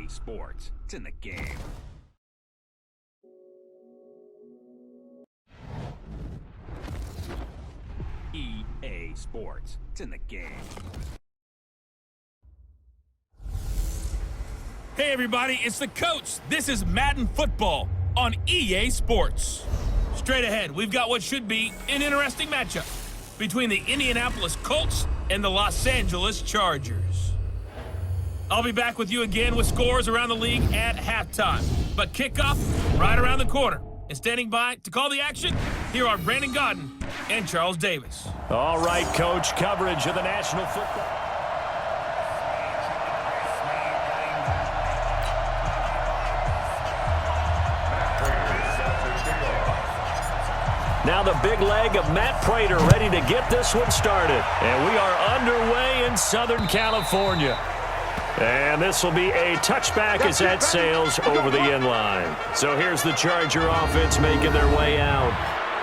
Sports. It's in the game. EA Sports. It's in the game. Hey everybody, it's the Colts. This is Madden Football on EA Sports. Straight ahead, we've got what should be an interesting matchup between the Indianapolis Colts and the Los Angeles Chargers. I'll be back with you again with scores around the league at halftime. But kickoff right around the corner. And standing by to call the action, here are Brandon Godden and Charles Davis. All right, Coach, coverage of the National Football. Now the big leg of Matt Prater ready to get this one started. And we are underway in Southern California. And this will be a touchback as that sails over the end line. So here's the Charger offense making their way out.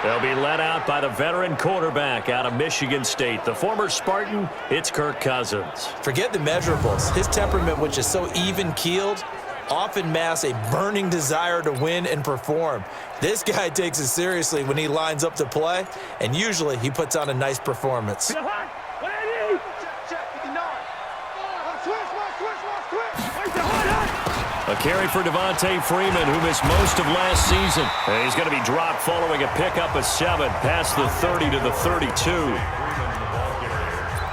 They'll be led out by the veteran quarterback out of Michigan State. The former Spartan, it's Kirk Cousins. Forget the measurables. His temperament, which is so even-keeled, often masks a burning desire to win and perform. This guy takes it seriously when he lines up to play, and usually he puts on a nice performance. A carry for Devontae Freeman, who missed most of last season. And he's going to be dropped following a pickup of 7 past the 30 to the 32.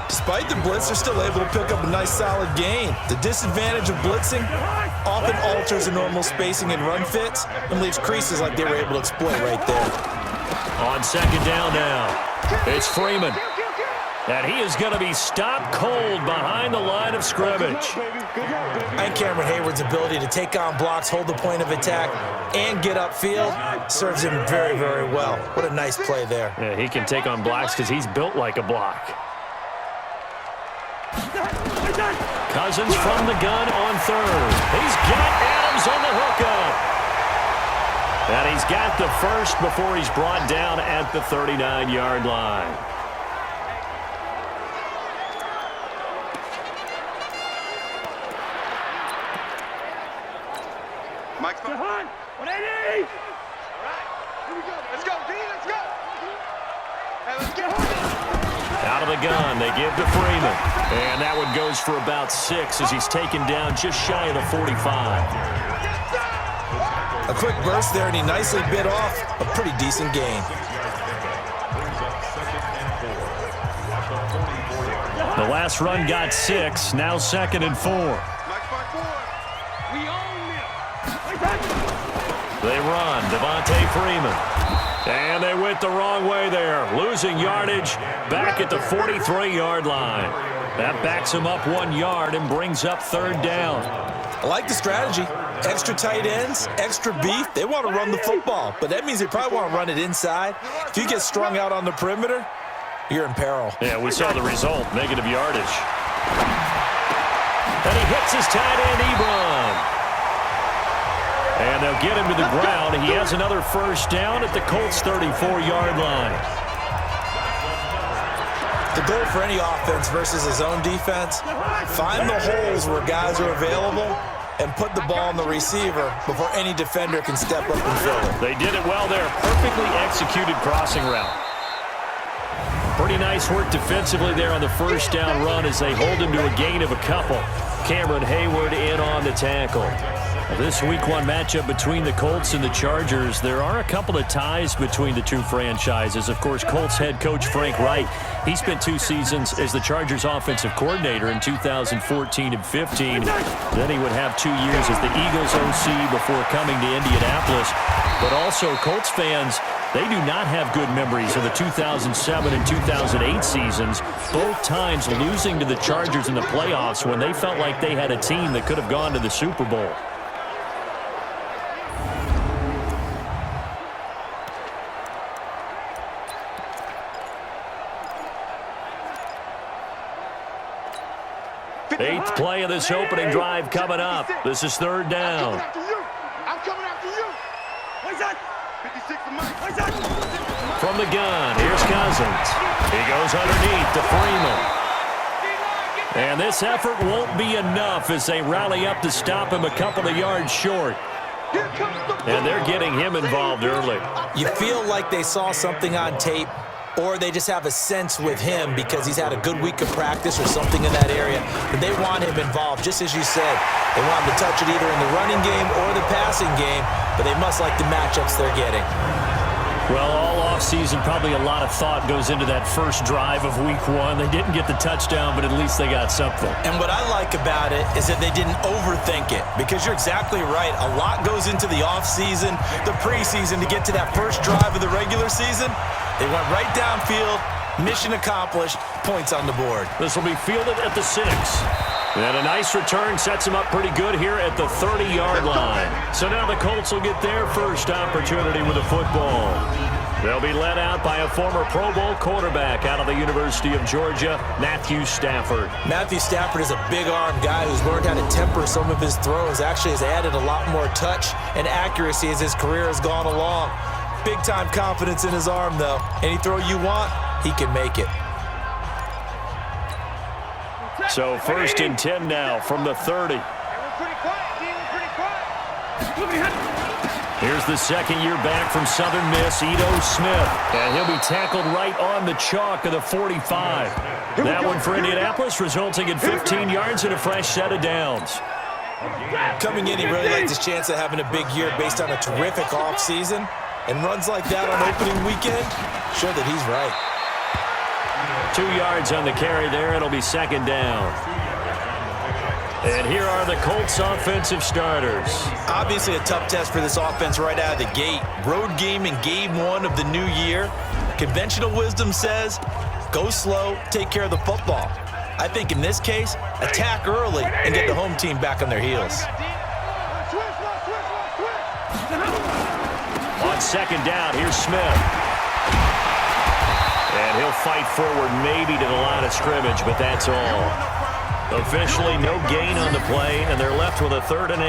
Despite the blitz, they're still able to pick up a nice solid gain. The disadvantage of blitzing often alters the normal spacing and run fits and leaves creases like they were able to exploit right there. On second down now, it's Freeman. And he is going to be stopped cold behind the line of scrimmage. And Cameron Hayward's ability to take on blocks, hold the point of attack, and get upfield serves him very, very well. What a nice play there. Yeah, he can take on blocks because he's built like a block. Cousins from the gun on third. He's got Adams on the hookup. And he's got the first before he's brought down at the 39-yard line. Mike's behind. 180. All right. Here we go. Let's go, D. Let's go. Hey, let's go. Out of the gun, they give to Freeman. And that one goes for about 6 as he's taken down just shy of the 45. A quick burst there, and he nicely bit off a pretty decent gain. The last run got 6, now 2nd and 4. We own them. They run, Devontae Freeman. And they went the wrong way there, losing yardage back at the 43-yard line. That backs him up 1 yard and brings up 3rd down. I like the strategy. Extra tight ends, extra beef. They want to run the football, but that means they probably want to run it inside. If you get strung out on the perimeter, you're in peril. Yeah, we saw the result, negative yardage. And he hits his tight end, Ebron. And they'll get him to the ground. He has another 1st down at the Colts' 34-yard line. The goal for any offense versus his own defense, find the holes where guys are available and put the ball on the receiver before any defender can step up and fill it. They did it well there. Perfectly executed crossing route. Pretty nice work defensively there on the 1st down run as they hold him to a gain of a couple. Cameron Hayward in on the tackle. This Week 1 matchup between the Colts and the Chargers, there are a couple of ties between the two franchises. Of course, Colts head coach Frank Reich, he spent 2 seasons as the Chargers offensive coordinator in 2014 and 15. Then he would have 2 years as the Eagles OC before coming to Indianapolis. But also, Colts fans, they do not have good memories of the 2007 and 2008 seasons, both times losing to the Chargers in the playoffs when they felt like they had a team that could have gone to the Super Bowl. Eighth play of this opening drive coming up. This is 3rd down. I'm coming after you. What's that? 56 for Mike. What's that? From the gun, here's Cousins. He goes underneath to Freeman. And this effort won't be enough as they rally up to stop him a couple of yards short. And they're getting him involved early. You feel like they saw something on tape, or they just have a sense with him because he's had a good week of practice or something in that area. But they want him involved, just as you said. They want him to touch it either in the running game or the passing game, but they must like the matchups they're getting. Well, all offseason, probably a lot of thought goes into that first drive of week 1. They didn't get the touchdown, but at least they got something. And what I like about it is that they didn't overthink it, because you're exactly right. A lot goes into the offseason, the preseason, to get to that first drive of the regular season. They went right downfield, mission accomplished, points on the board. This will be fielded at the 6. And a nice return sets them up pretty good here at the 30-yard line. So now the Colts will get their first opportunity with the football. They'll be led out by a former Pro Bowl quarterback out of the University of Georgia, Matthew Stafford. Matthew Stafford is a big-arm guy who's learned how to temper some of his throws. Actually has added a lot more touch and accuracy as his career has gone along. Big-time confidence in his arm, though. Any throw you want, he can make it. So 1st and 10 now from the 30. Here's the second-year back from Southern Miss, Ito Smith. And he'll be tackled right on the chalk of the 45. That one for Indianapolis, resulting in 15 yards and a fresh set of downs. Coming in, he really likes his chance of having a big year based on a terrific offseason. And runs like that on opening weekend, show that he's right. 2 yards on the carry there. It'll be second down. And here are the Colts offensive starters. Obviously a tough test for this offense right out of the gate. Road game in game 1 of the new year. Conventional wisdom says, go slow, take care of the football. I think in this case, attack early and get the home team back on their heels. On second down, here's Smith. And he'll fight forward maybe to the line of scrimmage, but that's all. Officially no gain on the play, and they're left with a 3rd and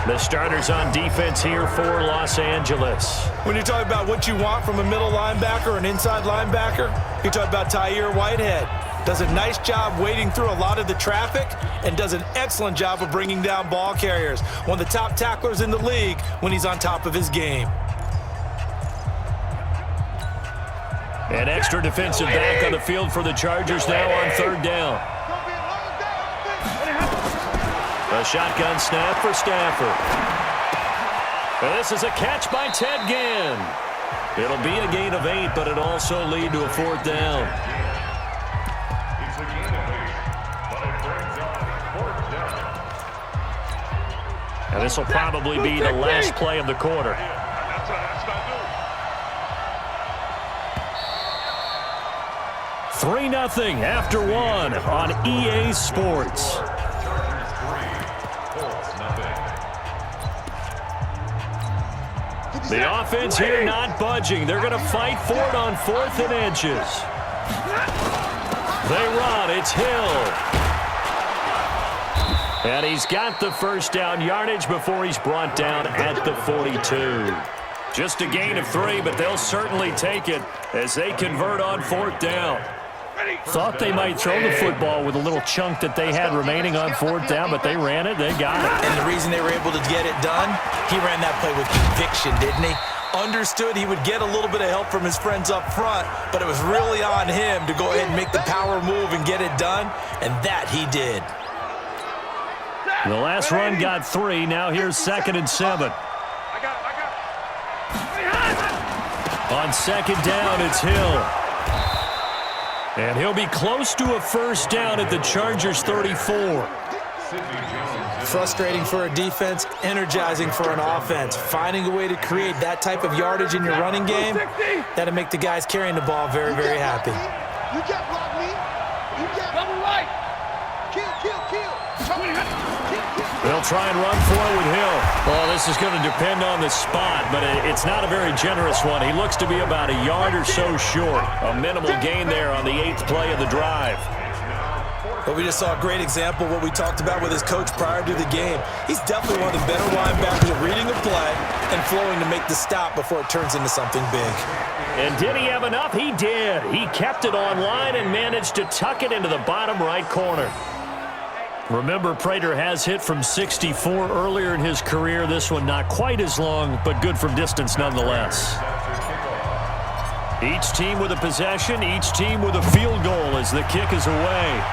8. The starters on defense here for Los Angeles. When you're talking about what you want from a middle linebacker or an inside linebacker, you're talking about Tahir Whitehead. Does a nice job wading through a lot of the traffic and does an excellent job of bringing down ball carriers. One of the top tacklers in the league when he's on top of his game. An extra defensive back on the field for the Chargers now on 3rd down. A shotgun snap for Stafford. And this is a catch by Ted Ginn. It'll be a gain of 8, but it'll also lead to a 4th down. And this will probably be the last play of the quarter. 3-0 after 1 on EA Sports. The offense here not budging. They're going to fight for it on 4th and inches. They run. It's Hill. And he's got the first down yardage before he's brought down at the 42. Just a gain of 3, but they'll certainly take it as they convert on 4th down. Thought they might throw the football with a little chunk that they had remaining on 4th down, but they ran it. They got it. And the reason they were able to get it done, he ran that play with conviction, didn't he? Understood he would get a little bit of help from his friends up front, but it was really on him to go ahead and make the power move and get it done, and that he did. The last run got 3. Now here's 2nd and 7. On 2nd down, it's Hill. And he'll be close to a first down at the Chargers' 34. Frustrating for a defense, energizing for an offense. Finding a way to create that type of yardage in your running game, that'll make the guys carrying the ball very, very happy. You can't block me. You can't double right. Kill. They'll try and run for it with Hill. Well, this is going to depend on the spot, but it's not a very generous one. He looks to be about a yard or so short. A minimal gain there on the 8th play of the drive. Well, we just saw a great example of what we talked about with his coach prior to the game. He's definitely one of the better linebackers at reading a play and flowing to make the stop before it turns into something big. And did he have enough? He did. He kept it online and managed to tuck it into the bottom right corner. Remember, Prater has hit from 64 earlier in his career. This one not quite as long, but good from distance nonetheless. Each team with a possession, each team with a field goal as the kick is away.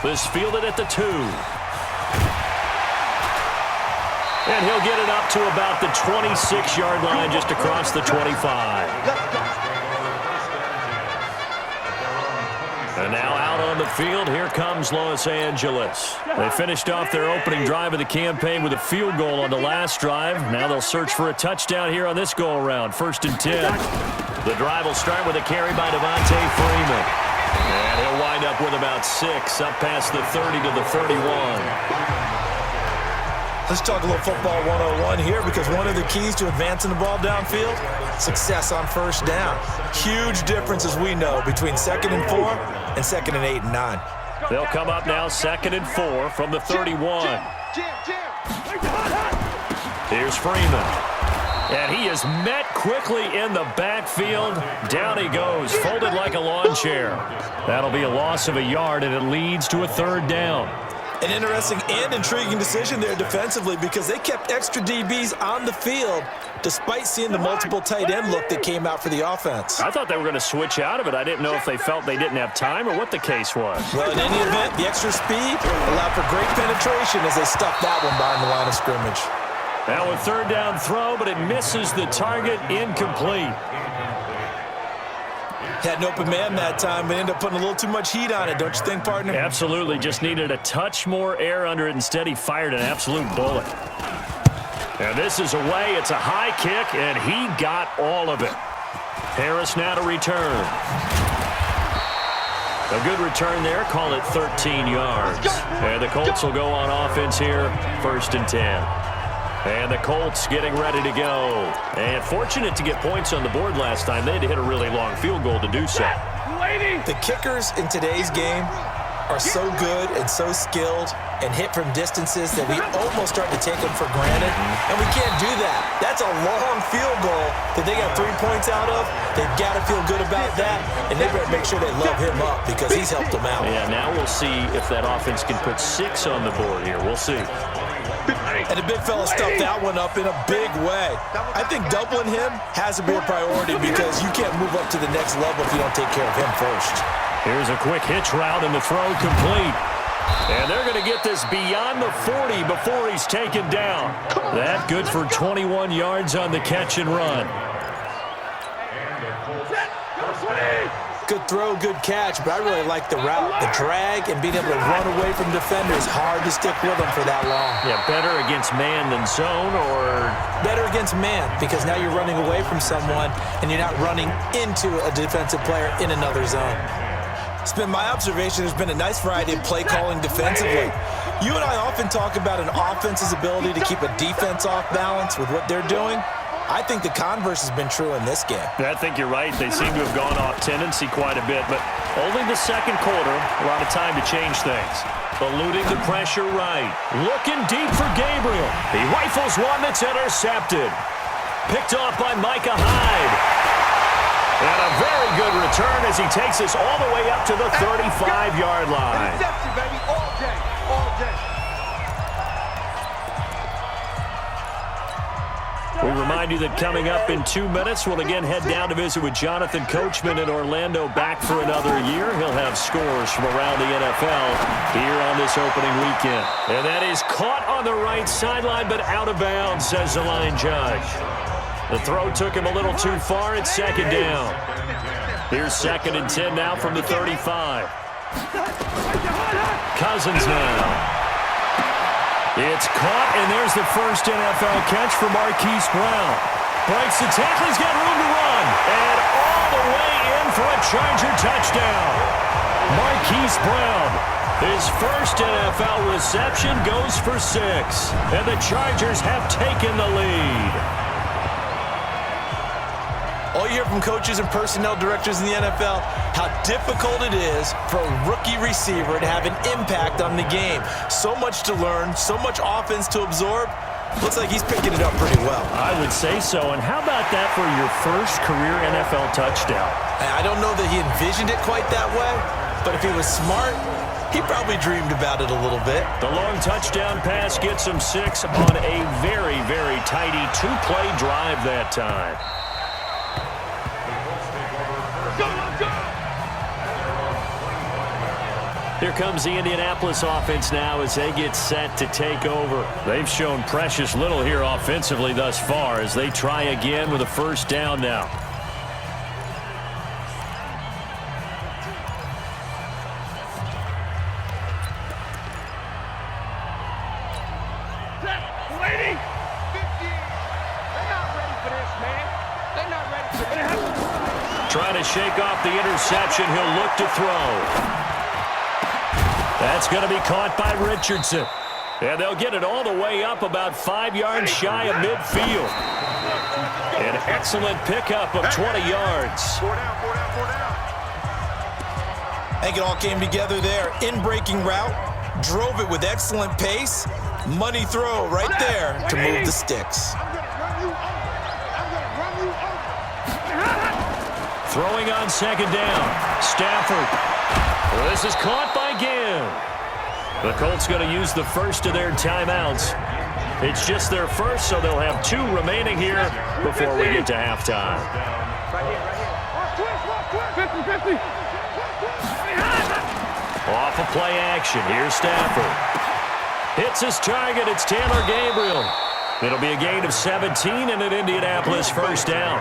This fielded at the 2. And he'll get it up to about the 26-yard line, just across the 25. And now out on the field, here comes Los Angeles. They finished off their opening drive of the campaign with a field goal on the last drive. Now they'll search for a touchdown here on this go-around. 1st and 10. The drive will start with a carry by Devontae Freeman. And he'll wind up with about 6, up past the 30 to the 31. Let's talk a little football 101 here, because one of the keys to advancing the ball downfield, success on first down. Huge difference, as we know, between 2nd and 4 and 2nd and 8 and 9. They'll come up now 2nd and 4 from the 31. Here's Freeman. And he is met quickly in the backfield. Down he goes, folded like a lawn chair. That'll be a loss of a yard, and it leads to a 3rd down. An interesting and intriguing decision there defensively, because they kept extra DBs on the field despite seeing the multiple tight end look that came out for the offense. I thought they were going to switch out of it. I didn't know if they felt they didn't have time or what the case was. Well, in any event, the extra speed allowed for great penetration as they stuffed that one behind the line of scrimmage. Now a 3rd down throw, but it misses the target, incomplete. Had an open man that time, but ended up putting a little too much heat on it, don't you think, partner? Absolutely. Just needed a touch more air under it. Instead, he fired an absolute bullet. And this is away. It's a high kick, and he got all of it. Harris now to return. A good return there. Call it 13 yards. And the Colts will go on offense here. 1st and 10. And the Colts getting ready to go. And fortunate to get points on the board last time. They had to hit a really long field goal to do so. The kickers in today's game are so good and so skilled and hit from distances that we almost start to take them for granted. And we can't do that. That's a long field goal that they got 3 points out of. They've got to feel good about that. And they better make sure they love him up, because he's helped them out. Yeah, now we'll see if that offense can put 6 on the board here. We'll see. And the big fella stuffed that one up in a big way. I think doubling him has to be a priority, because you can't move up to the next level if you don't take care of him first. Here's a quick hitch route, and the throw complete. And they're going to get this beyond the 40 before he's taken down. That good for 21 yards on the catch and run. Good throw, good catch, but I really like the route. The drag and being able to run away from defenders, hard to stick with them for that long. Yeah, better against man than zone, or? Better against man, because now you're running away from someone and you're not running into a defensive player in another zone. It's been my observation there's been a nice variety of play calling defensively. You and I often talk about an offense's ability to keep a defense off balance with what they're doing. I think the converse has been true in this game. I think you're right. They seem to have gone off tendency quite a bit, but only the 2nd quarter, a lot of time to change things. Eluding the pressure right. Looking deep for Gabriel. He rifles one that's intercepted. Picked off by Micah Hyde. And a very good return as he takes us all the way up to the 35-yard line. Interception, baby, all day, all day. We remind you that coming up in 2 minutes, we'll again head down to visit with Jonathan Coachman in Orlando, back for another year. He'll have scores from around the NFL here on this opening weekend. And that is caught on the right sideline, but out of bounds, says the line judge. The throw took him a little too far. It's 2nd down. Here's 2nd and 10 now from the 35. Cousins now. It's caught, and there's the first NFL catch for Marquise Brown. Breaks the tackle, he's got room to run. And all the way in for a Charger touchdown. Marquise Brown, his first NFL reception, goes for 6. And the Chargers have taken the lead. All hear from coaches and personnel directors in the NFL how difficult it is for a rookie receiver to have an impact on the game. So much to learn, so much offense to absorb. Looks like he's picking it up pretty well. I would say so. And how about that for your first career NFL touchdown? I don't know that he envisioned it quite that way, but if he was smart, he probably dreamed about it a little bit. The long touchdown pass gets him 6 on a very, very tidy 2-play drive that time. Here comes the Indianapolis offense now as they get set to take over. They've shown precious little here offensively thus far as they try again with a first down now. Lady! 50. They're not ready for this, man. They're not ready for this. Trying to shake off the interception. He'll look to throw. That's going to be caught by Richardson. And they'll get it all the way up about 5 yards shy of midfield. An excellent pickup of 20 yards. 4 down, 4 down, 4 down. I think it all came together there. In-breaking route, drove it with excellent pace. Money throw right there to move the sticks. I'm going to run you over. I'm going to run you over. Throwing on second down. Stafford. Well, this is caught by Gill. The Colts going to use the first of their timeouts. It's just their first, so they'll have 2 remaining here before we get to halftime. Right here, right here. Watch twist. 50-50. Off of play action. Here's Stafford. Hits his target. It's Taylor Gabriel. It'll be a gain of 17 and an Indianapolis first down.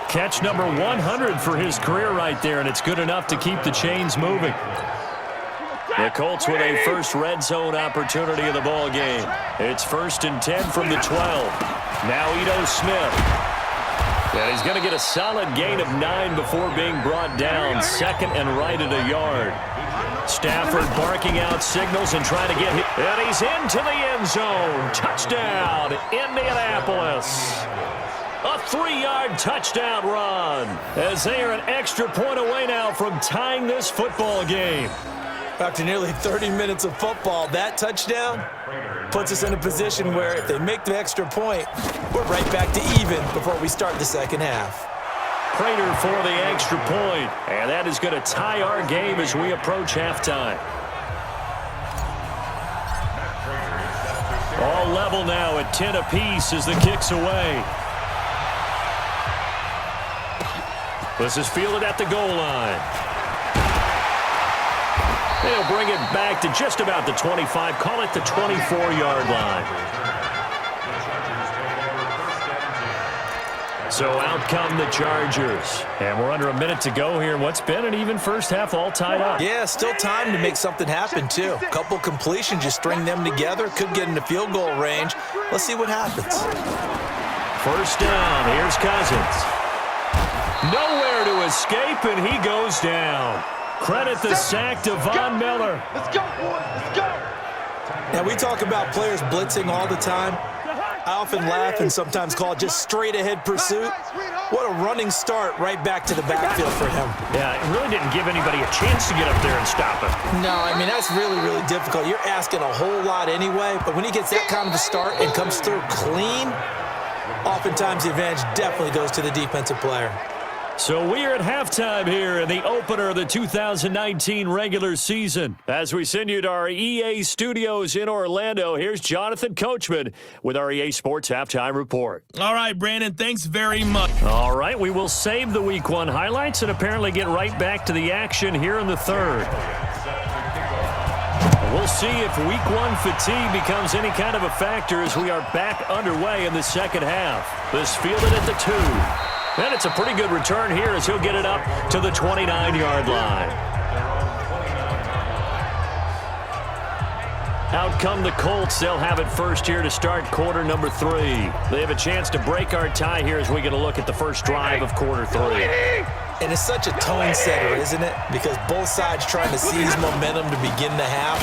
Catch number 100 for his career right there, and it's good enough to keep the chains moving. The Colts with a first red zone opportunity of the ball game. It's 1st and 10 from the 12. Now Ito Smith. And he's going to get a solid gain of 9 before being brought down. 2nd and right at a yard. Stafford barking out signals and trying to get hit. And he's into the end zone. Touchdown, Indianapolis. A 3-yard touchdown run as they are an extra point away now from tying this football game. After nearly 30 minutes of football, that touchdown puts us in a position where if they make the extra point, we're right back to even before we start the second half. Prater for the extra point, and that is going to tie our game as we approach halftime. All level now at 10 apiece as the kick's away. This is fielded at the goal line. They'll bring it back to just about the 25, call it the 24-yard line. So out come the Chargers. And we're under a minute to go here. What's been an even first half all tied up. Yeah, still time to make something happen, too. A couple completions, just string them together. Could get into field goal range. Let's see what happens. First down. Here's Cousins. Nowhere to escape, and he goes down. Credit the sack to Von Miller. Let's go, boys. Let's go. Now, we talk about players blitzing all the time. I often laugh and sometimes call it just straight-ahead pursuit. What a running start right back to the backfield for him. Yeah, it really didn't give anybody a chance to get up there and stop him. No, I mean, that's really, really difficult. You're asking a whole lot anyway, but when he gets that kind of a start and comes through clean, oftentimes the advantage definitely goes to the defensive player. So we are at halftime here in the opener of the 2019 regular season. As we send you to our EA studios in Orlando, here's Jonathan Coachman with our EA Sports Halftime Report. All right, Brandon, thanks very much. All right, we will save the Week 1 highlights and apparently get right back to the action here in the third. We'll see if Week 1 fatigue becomes any kind of a factor as we are back underway in the second half. This fielded at the 2. And it's a pretty good return here as he'll get it up to the 29-yard line. Out come the Colts. They'll have it first here to start quarter number 3. They have a chance to break our tie here as we get a look at the first drive of quarter 3. And it's such a tone setter, isn't it? Because both sides trying to seize momentum to begin the half.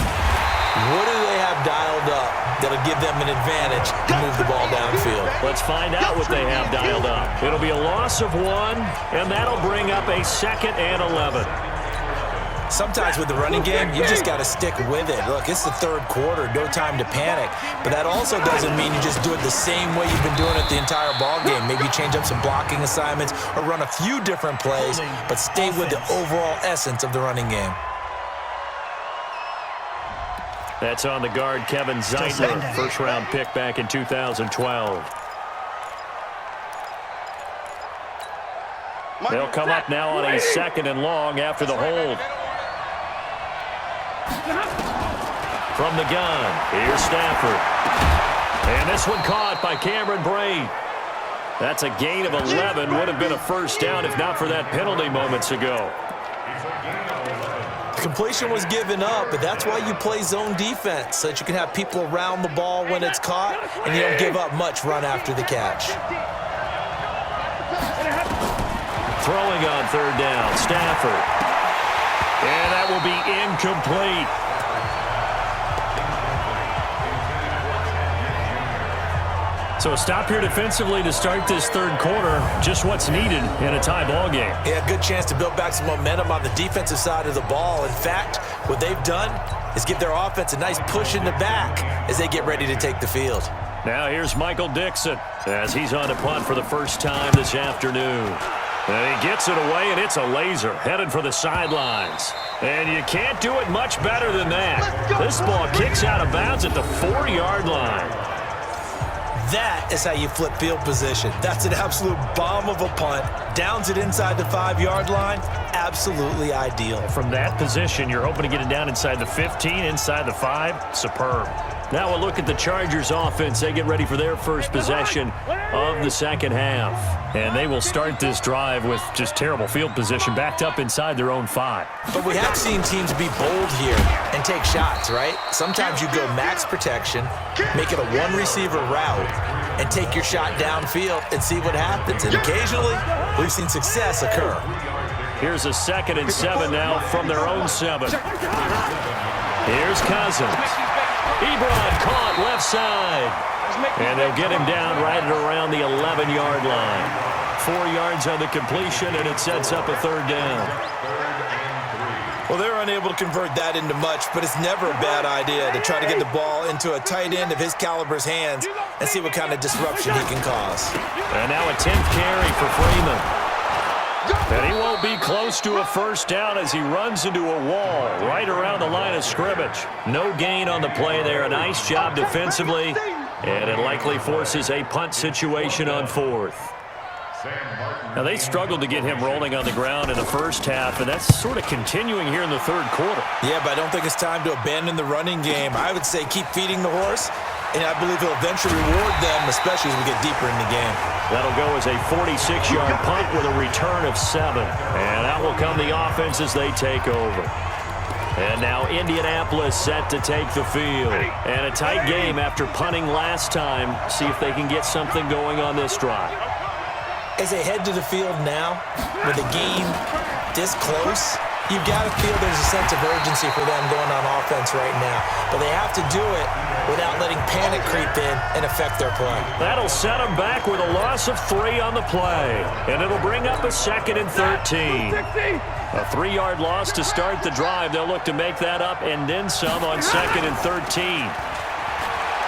What do they have dialed up? that'll give them an advantage to move the ball downfield. Let's find out what they have dialed up. It'll be a loss of 1, and that'll bring up a 2nd and 11. Sometimes with the running game, you just got to stick with it. Look, it's the third quarter, no time to panic. But that also doesn't mean you just do it the same way you've been doing it the entire ball game. Maybe you change up some blocking assignments or run a few different plays, but stay with the overall essence of the running game. That's on the guard, Kevin Zeitler, first-round pick back in 2012. They'll come up now on a 2nd and long after the hold. From the gun, here's Stafford. And this one caught by Cameron Brate. That's a gain of 11. Would have been a first down if not for that penalty moments ago. The completion was given up, but that's why you play zone defense, so that you can have people around the ball when it's caught, and you don't give up much run after the catch. Throwing on 3rd down, Stafford. And that will be incomplete. So a stop here defensively to start this third quarter. Just what's needed in a tie ball game. Yeah, good chance to build back some momentum on the defensive side of the ball. In fact, what they've done is give their offense a nice push in the back as they get ready to take the field. Now here's Michael Dixon as he's on to punt for the first time this afternoon. And he gets it away, and it's a laser headed for the sidelines. And you can't do it much better than that. This ball kicks out of bounds at the 4-yard line. That is how you flip field position. That's an absolute bomb of a punt. Downs it inside the 5-yard line. Absolutely ideal. From that position, you're hoping to get it down inside the 15, inside the 5. Superb. Now a look at the Chargers offense. They get ready for their first possession of the second half. And they will start this drive with just terrible field position, backed up inside their own 5. But we have seen teams be bold here and take shots, right? Sometimes you go max protection, make it a one-receiver route, and take your shot downfield and see what happens. And occasionally, we've seen success occur. Here's a 2nd and 7 now from their own 7. Here's Cousins. Ebron caught left side. And they'll get him down right at around the 11-yard line. 4 yards on the completion, and it sets up a 3rd down. Well, they're unable to convert that into much, but it's never a bad idea to try to get the ball into a tight end of his caliber's hands and see what kind of disruption he can cause. And now a 10th carry for Freeman. And he won't be close to a first down as he runs into a wall right around the line of scrimmage. No gain on the play there. A nice job defensively. And it likely forces a punt situation on 4th. Now, they struggled to get him rolling on the ground in the first half, and that's sort of continuing here in the third quarter. Yeah, but I don't think it's time to abandon the running game. I would say keep feeding the horse, and I believe he'll eventually reward them, especially as we get deeper in the game. That'll go as a 46-yard punt with a return of 7. And out will come the offense as they take over. And now Indianapolis set to take the field. And a tight game after punting last time. See if they can get something going on this drive. As they head to the field now, with the game this close, you've got to feel there's a sense of urgency for them going on offense right now. But they have to do it without letting panic creep in and affect their play. That'll set them back with a loss of 3 on the play. And it'll bring up a 2nd and 13. A 3-yard loss to start the drive. They'll look to make that up and then some on 2nd and 13.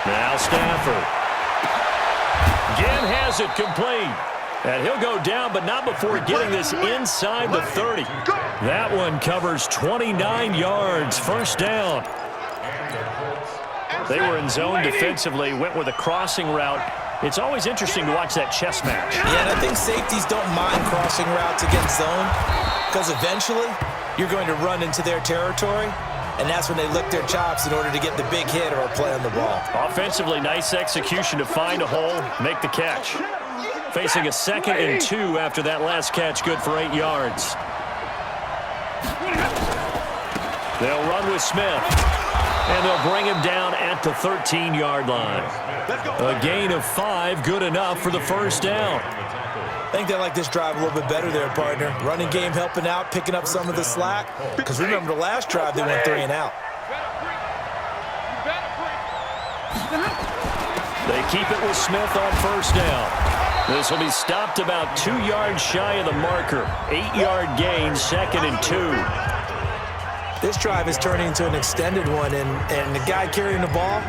Now Stafford. Again has it complete. And he'll go down, but not before getting this inside the 30. That one covers 29 yards. First down. They were in zone defensively, went with a crossing route. It's always interesting to watch that chess match. Yeah, and I think safeties don't mind crossing routes against zone because eventually you're going to run into their territory, and that's when they lick their chops in order to get the big hit or a play on the ball. Offensively, nice execution to find a hole, make the catch. Facing a 2nd and 2 after that last catch, good for 8 yards. They'll run with Smith, and they'll bring him down at the 13-yard line. A gain of 5, good enough for the first down. I think they like this drive a little bit better there, partner. Running game helping out, picking up some of the slack. Because remember the last drive, they went 3 and out. They keep it with Smith on first down. This will be stopped about 2 yards shy of the marker. 8-yard gain, 2nd and 2. This drive is turning into an extended one, and the guy carrying the ball,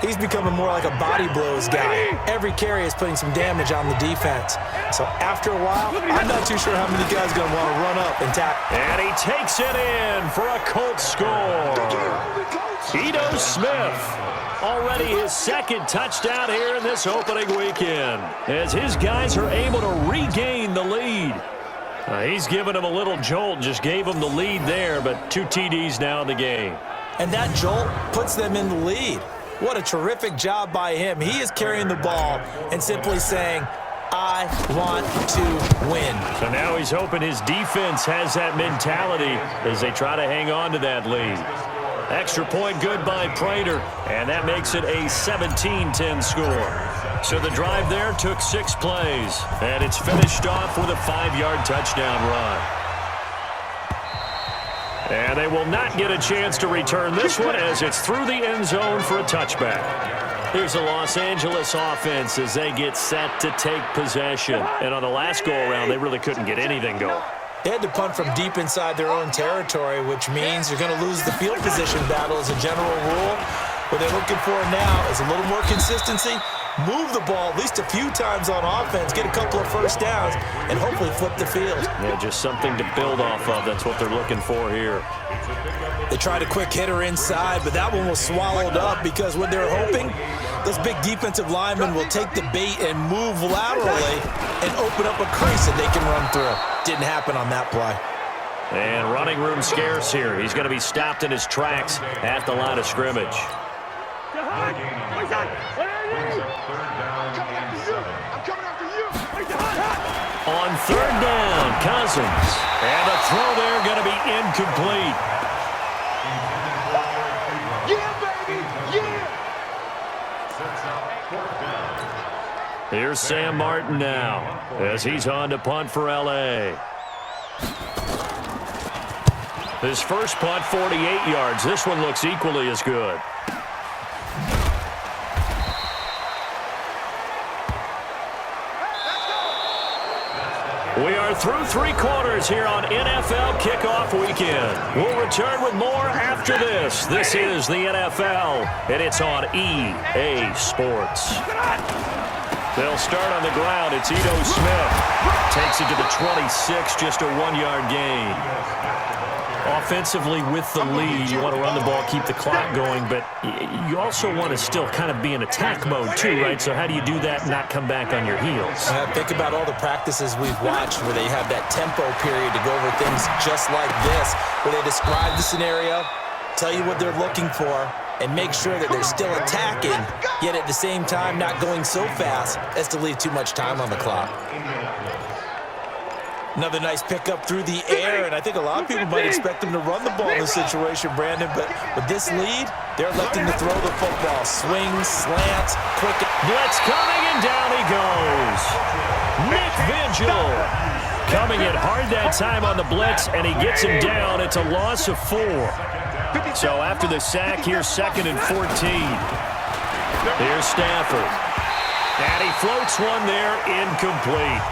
he's becoming more like a body blows guy. Every carry is putting some damage on the defense. So after a while, I'm not too sure how many guys are going to want to run up and tackle. And he takes it in for a Colts score. Ito Smith. Already his 2nd touchdown here in this opening weekend, as his guys are able to regain the lead. He's given him a little jolt, just gave him the lead there, but 2 TDs now in the game. And that jolt puts them in the lead. What a terrific job by him. He is carrying the ball and simply saying, I want to win. So now he's hoping his defense has that mentality as they try to hang on to that lead. Extra point good by Prater, and that makes it a 17-10 score. So the drive there took 6 plays, and it's finished off with a 5-yard touchdown run. And they will not get a chance to return this one as it's through the end zone for a touchback. Here's the Los Angeles offense as they get set to take possession. And on the last go-around, they really couldn't get anything going. They had to punt from deep inside their own territory, which means you're going to lose the field position battle as a general rule. What they're looking for now is a little more consistency, move the ball at least a few times on offense, get a couple of first downs, and hopefully flip the field. Yeah, just something to build off of. That's what they're looking for here. They tried a quick hitter inside, but that one was swallowed up because what they're hoping, those big defensive linemen will take the bait and move laterally and open up a crease that they can run through. Didn't happen on that play. And running room scarce here. He's going to be stopped in his tracks at the line of scrimmage. On 3rd down, Cousins. And the throw there going to be incomplete. Here's Sam Martin now as he's on to punt for L.A. His first punt, 48 yards. This one looks equally as good. We are through 3 quarters here on NFL Kickoff Weekend. We'll return with more after this. This is the NFL, and it's on EA Sports. They'll start on the ground. It's Ito Smith. Takes it to the 26, just a 1-yard gain. Offensively with the lead, you want to run the ball, keep the clock going, but you also want to still kind of be in attack mode too, right? So how do you do that and not come back on your heels? Think about all the practices we've watched where they have that tempo period to go over things just like this, where they describe the scenario, tell you what they're looking for, and make sure that they're still attacking, yet at the same time not going so fast as to leave too much time on the clock. Another nice pickup through the air, and I think a lot of people might expect them to run the ball in this situation, Brandon, but with this lead, they're electing to throw the football. Swings, slants, quick. Blitz coming, and down he goes. Nick Vigil coming in hard that time on the blitz, and he gets him down. It's a loss of 4. So after the sack, here's 2nd and 14. Here's Stafford. And he floats one there, incomplete.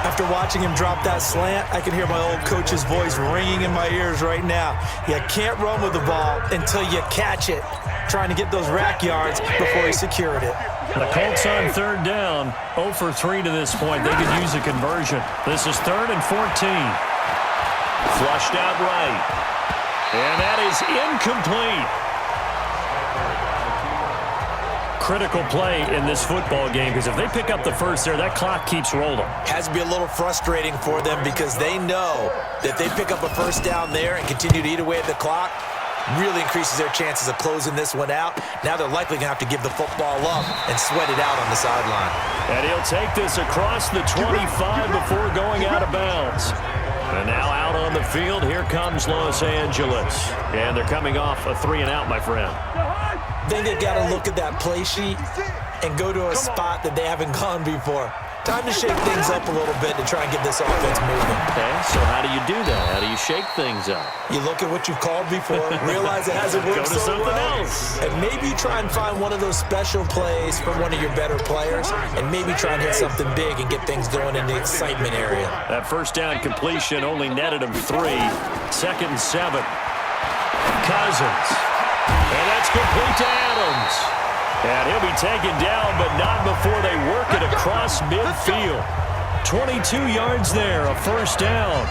After watching him drop that slant, I can hear my old coach's voice ringing in my ears right now. You can't run with the ball until you catch it. Trying to get those rack yards before he secured it. The Colts on 3rd down, 0 for 3 to this point. They could use a conversion. This is 3rd and 14. Flushed out right. And that is incomplete. Critical play in this football game, because if they pick up the first there, that clock keeps rolling. Has to be a little frustrating for them because they know that they pick up a first down there and continue to eat away at the clock, really increases their chances of closing this one out. Now they're likely going to have to give the football up and sweat it out on the sideline. And he'll take this across the 25 before going out of bounds. And now out on the field, here comes Los Angeles. And they're coming off a 3-and-out, my friend. I think they've got to look at that play sheet and go to a spot that they haven't gone before. Time to shake things up a little bit to try and get this offense moving. Okay, so how do you do that? How do you shake things up? You look at what you've called before, realize it hasn't worked Go to so something well, else. and maybe try and find one of those special plays from one of your better players, and maybe try and hit something big and get things going in the excitement area. That first down completion only netted him 3. 2nd and 7. Cousins. And that's complete to Adams. And he'll be taken down, but not before they work it across midfield. 22 yards there, a first down.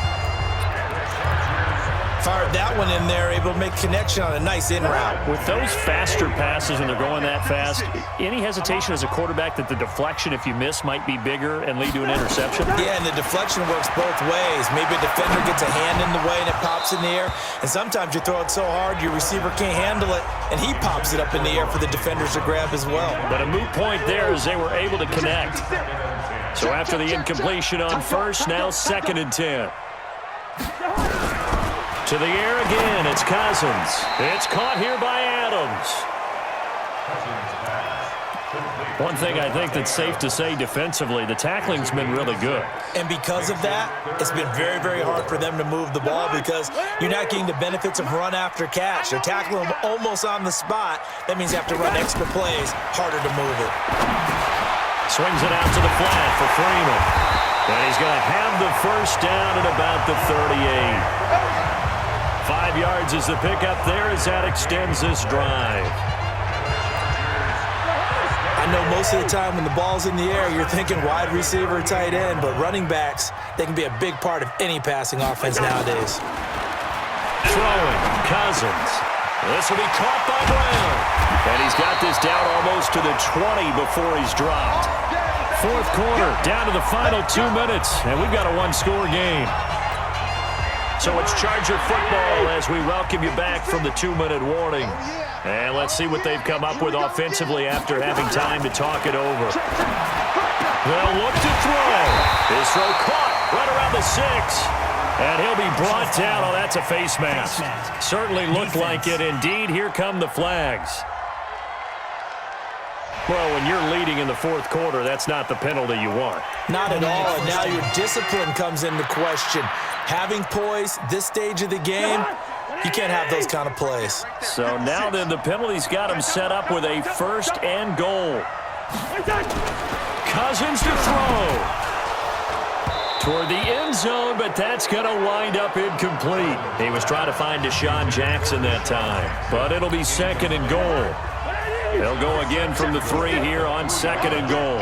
Fired that one in there, able to make connection on a nice in route. With those faster passes and they're going that fast, any hesitation as a quarterback that the deflection, if you miss, might be bigger and lead to an interception? Yeah, and the deflection works both ways. Maybe a defender gets a hand in the way and it pops in the air. And sometimes you throw it so hard your receiver can't handle it, and he pops it up in the air for the defenders to grab as well. But a moot point there as they were able to connect. So after the incompletion on first, now 2nd and 10. To the air again, it's Cousins. It's caught here by Adams. One thing I think that's safe to say defensively, the tackling's been really good. And because of that, it's been very, very hard for them to move the ball because you're not getting the benefits of run after catch. They're tackling them almost on the spot. That means you have to run extra plays, harder to move it. Swings it out to the flat for Freeman. And he's going to have the first down at about the 38. 5 yards is the pickup there as that extends this drive. I know most of the time when the ball's in the air, you're thinking wide receiver, tight end, but running backs, they can be a big part of any passing offense nowadays. Throwing, Cousins. This will be caught by Brown. And he's got this down almost to the 20 before he's dropped. 4th quarter, down to the final 2 minutes, and we've got a one-score game. So it's Charger football as we welcome you back from the 2-minute warning. And let's see what they've come up with offensively after having time to talk it over. They'll look to throw. His throw caught right around the 6. And he'll be brought down. Oh, that's a face mask. Certainly looked like it. Indeed, here come the flags. Well, when you're leading in the 4th quarter, that's not the penalty you want. Not at all, and now your discipline comes into question. Having poise this stage of the game, you can't have those kind of plays. So now then the penalty's got him set up with a 1st and goal. Cousins to throw. Toward the end zone, but that's going to wind up incomplete. He was trying to find Deshaun Jackson that time, but it'll be 2nd and goal. They'll go again from the 3 here on 2nd and goal.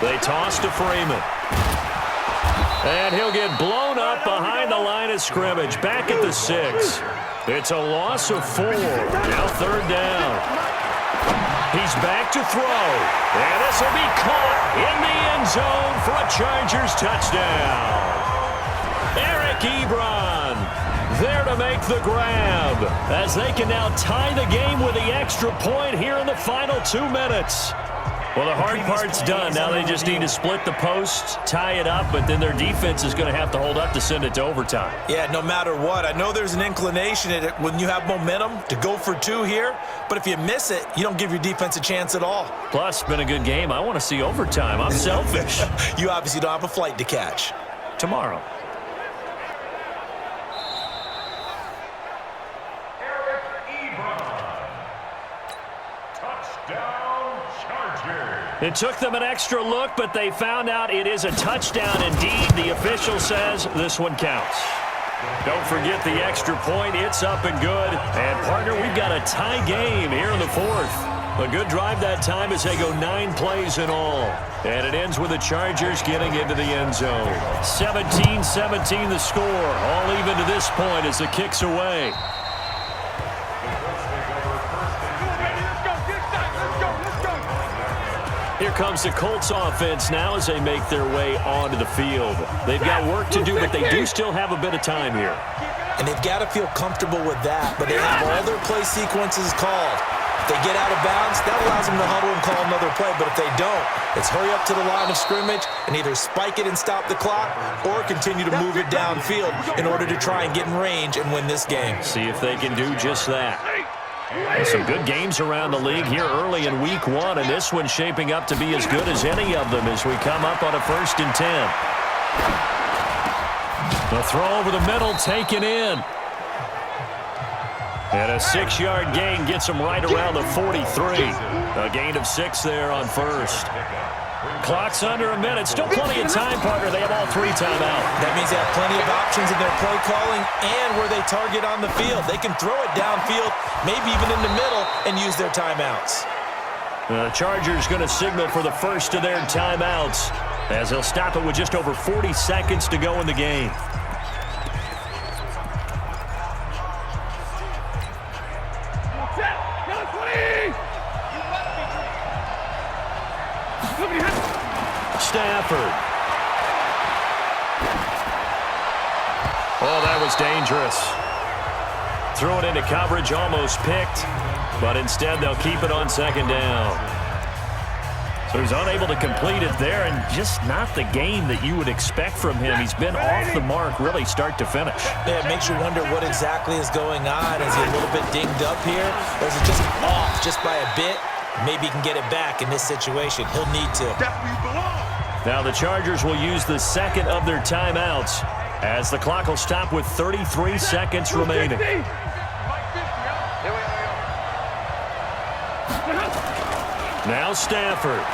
They toss to Freeman. And he'll get blown up behind the line of scrimmage. Back at the 6. It's a loss of 4. Now 3rd down. He's back to throw. And this will be caught in the end zone for a Chargers touchdown. Eric Ebron there to make the grab as they can now tie the game with the extra point here in the final 2 minutes. Well, the hard part's done. Now they just need to split the posts, tie it up, but then their defense is going to have to hold up to send it to overtime. Yeah, no matter what. I know there's an inclination in it when you have momentum to go for 2 here, but if you miss it, you don't give your defense a chance at all. Plus, it's been a good game. I want to see overtime. I'm selfish. You obviously don't have a flight to catch. Tomorrow. It took them an extra look, but they found out it is a touchdown indeed. The official says this one counts. Don't forget the extra point. It's up and good. And, partner, we've got a tie game here in the 4th. A good drive that time as they go 9 plays in all. And it ends with the Chargers getting into the end zone. 17-17 the score. All even to this point as the kick's away. Here comes the Colts offense now as they make their way onto the field. They've got work to do, but they do still have a bit of time here. And they've got to feel comfortable with that, but they have all their play sequences called. If they get out of bounds, that allows them to huddle and call another play, but if they don't, it's hurry up to the line of scrimmage and either spike it and stop the clock or continue to move it downfield in order to try and get in range and win this game. See if they can do just that. Some good games around the league here early in week 1, and this one's shaping up to be as good as any of them as we come up on a 1st and 10. The throw over the middle taken in. And a 6-yard gain gets him right around the 43. A gain of 6 there on 1st. Clock's under a minute. Still plenty of time, partner. They have all 3 timeouts. That means they have plenty of options in their play calling and where they target on the field. They can throw it downfield, maybe even in the middle, and use their timeouts. The Chargers going to signal for the first of their timeouts as they'll stop it with just over 40 seconds to go in the game. Stafford. Oh, that was dangerous. Threw it into coverage, almost picked, but instead they'll keep it on 2nd down. So he's unable to complete it there, and just not the game that you would expect from him. He's been off the mark really start to finish. Yeah, it makes you wonder what exactly is going on. Is he a little bit dinged up here, or is it just off just by a bit? Maybe he can get it back in this situation. He'll need to. Now the Chargers will use the 2nd of their timeouts as the clock will stop with 33 seconds remaining. Now Stafford.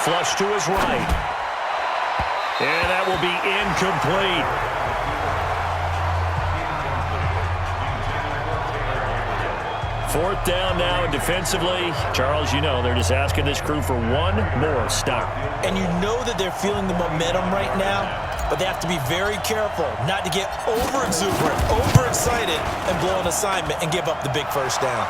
Flush to his right. And that will be incomplete. Fourth down now, and defensively, Charles, you know, they're just asking this crew for one more stop. And you know that they're feeling the momentum right now, but they have to be very careful not to get over-exuberant, overexcited, and blow an assignment and give up the big first down.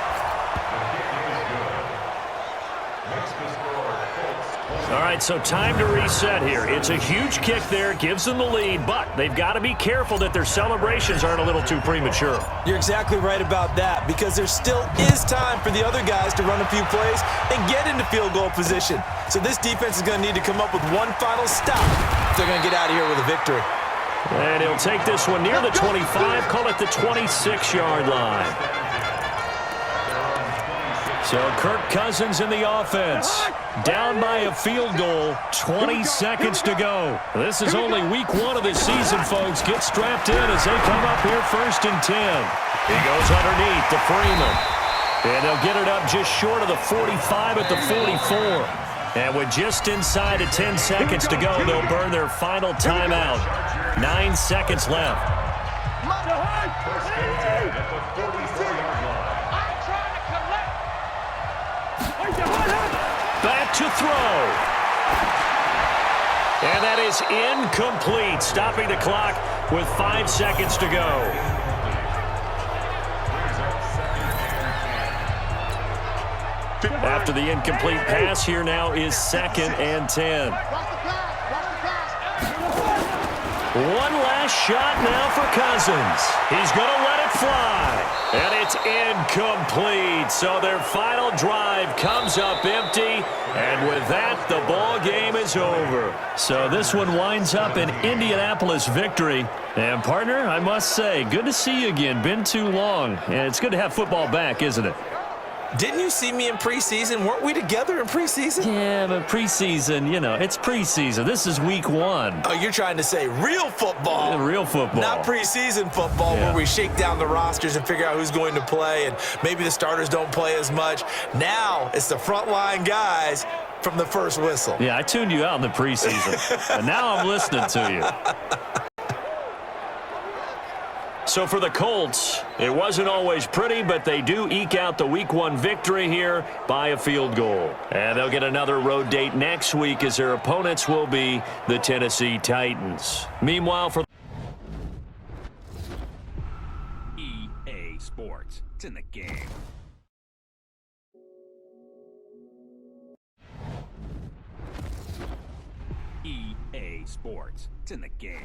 All right, so time to reset here. It's a huge kick there, gives them the lead, but they've got to be careful that their celebrations aren't a little too premature. You're exactly right about that, because there still is time for the other guys to run a few plays and get into field goal position. So this defense is going to need to come up with one final stop if they're going to get out of here with a victory. And he'll take this one near the 25, call it the 26-yard line. So Kirk Cousins in the offense. Down by a field goal, 20 seconds to go. This is only week 1 of the season, folks. Get strapped in as they come up here 1st and 10. He goes underneath to Freeman. And they'll get it up just short of the 45 at the 44. And with just inside of 10 seconds to go, they'll burn their final timeout. 9 seconds left. Back to throw. And that is incomplete, stopping the clock with 5 seconds to go. After the incomplete pass, here now is 2nd and 10. One last shot now for Cousins. He's going to let it fly. And it's incomplete. So their final drive comes up empty. And with that, the ball game is over. So this one winds up an Indianapolis victory. And partner, I must say, good to see you again. Been too long. And it's good to have football back, isn't it? Didn't you see me in preseason? Weren't we together in preseason? Yeah, but preseason, you know, it's preseason. This is week 1. Oh, you're trying to say real football. Yeah, real football. Not preseason football where we shake down the rosters and figure out who's going to play, and maybe the starters don't play as much. Now it's the frontline guys from the first whistle. Yeah, I tuned you out in the preseason, and now I'm listening to you. So for the Colts, it wasn't always pretty, but they do eke out the week 1 victory here by a field goal. And they'll get another road date next week as their opponents will be the Tennessee Titans. Meanwhile, for EA Sports, it's in the game. EA Sports, it's in the game.